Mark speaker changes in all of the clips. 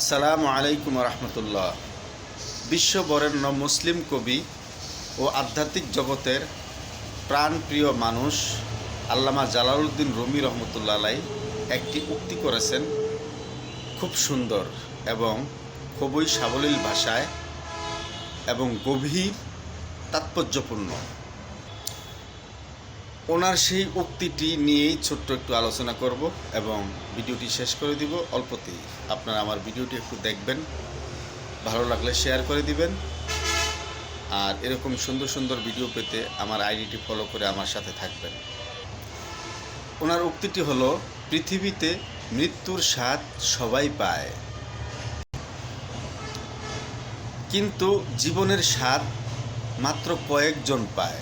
Speaker 1: আসসালামু আলাইকুম রহমতুল্লাহ। বিশ্ববরেণ্য মুসলিম কবি ও আধ্যাত্মিক জগতের প্রাণপ্রিয় মানুষ আল্লামা জালালউদ্দিন রুমি রহমতুল্লাহ আলাই একটি উক্তি করেছেন, খুব সুন্দর এবং খুবই সাবলীল ভাষায় এবং গভীর তাৎপর্যপূর্ণ। ওনার সেই উক্তিটি নিয়েই ছোট্ট একটু আলোচনা করব এবং ভিডিওটি শেষ করে দিব অল্পতেই। আপনারা আমার ভিডিওটি একটু দেখবেন, ভালো লাগলে শেয়ার করে দিবেন, আর এরকম সুন্দর সুন্দর ভিডিও পেতে আমার আইডিটি ফলো করে আমার সাথে থাকবেন। ওনার উক্তিটি হলো, পৃথিবীতে মৃত্যুর স্বাদ সবাই পায়, কিন্তু জীবনের স্বাদ মাত্র কয়েকজন পায়।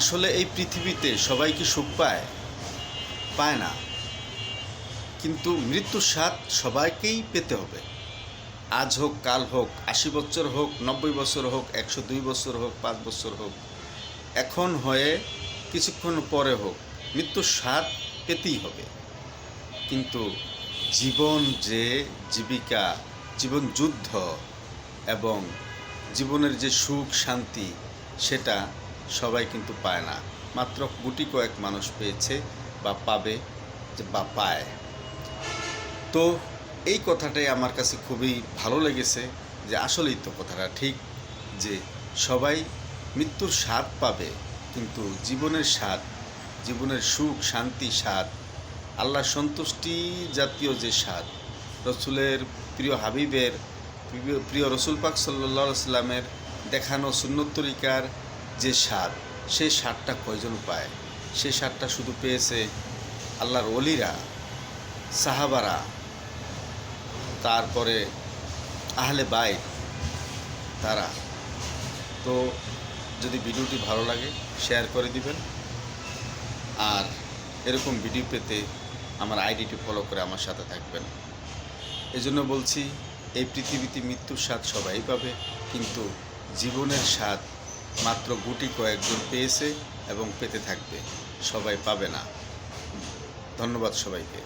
Speaker 1: আসলে এই পৃথিবীতে সবাই কি সুখ পায়? পায় না, কিন্তু মৃত্যুর স্বাদ সবাইকেই পেতে হবে। আজ হোক, কাল হোক, 80 বছর হোক, 90 বছর হোক, 102 বছর হোক, 5 বছর হোক, এখন হয়ে কিছুক্ষণ পরে হোক, মৃত্যুর স্বাদ পেতেই হবে। কিন্তু জীবন যে জীবিকা, জীবন যুদ্ধ এবং জীবনের যে সুখ শান্তি, সেটা সবাই কিন্তু পায় না। মাত্র গুটি কয়েক মানুষ পেয়েছে বা পাবে বা পায়। তো এই কথাটাই আমার কাছে খুবই ভালো লেগেছে যে আসলেই তো কথাটা ঠিক, যে সবাই মৃত্যুর স্বাদ পাবে, কিন্তু জীবনের স্বাদ, জীবনের সুখ শান্তি স্বাদ, আল্লাহর সন্তুষ্টি জাতীয় যে স্বাদ, রসুলের প্রিয় হাবিবের প্রিয় রসুল পাক সাল্লাল্লাহু আলাইহি সাল্লামের দেখানো সুন্নত তরিকার যে স্বাদ, সেই স্বাদটা কয়জন পায়? সেই স্বাদটা শুধু পেয়েছে আল্লাহর ওলিরা, সাহাবারা, তারপরে আহলে বাইত, তারা। তো যদি ভিডিওটি ভালো লাগে শেয়ার করে দিবেন, আর এরকম ভিডিও পেতে আমার আইডিটি ফলো করে আমার সাথে থাকবেন। এজন্য বলছি, এই পৃথিবীতে মৃত্যুর স্বাদ সবাই পাবে, কিন্তু জীবনের স্বাদ মাত্র গুটি কয়েকজন পেয়েছে এবং পেতে থাকবে, সবাই পাবে না। ধন্যবাদ সবাইকে।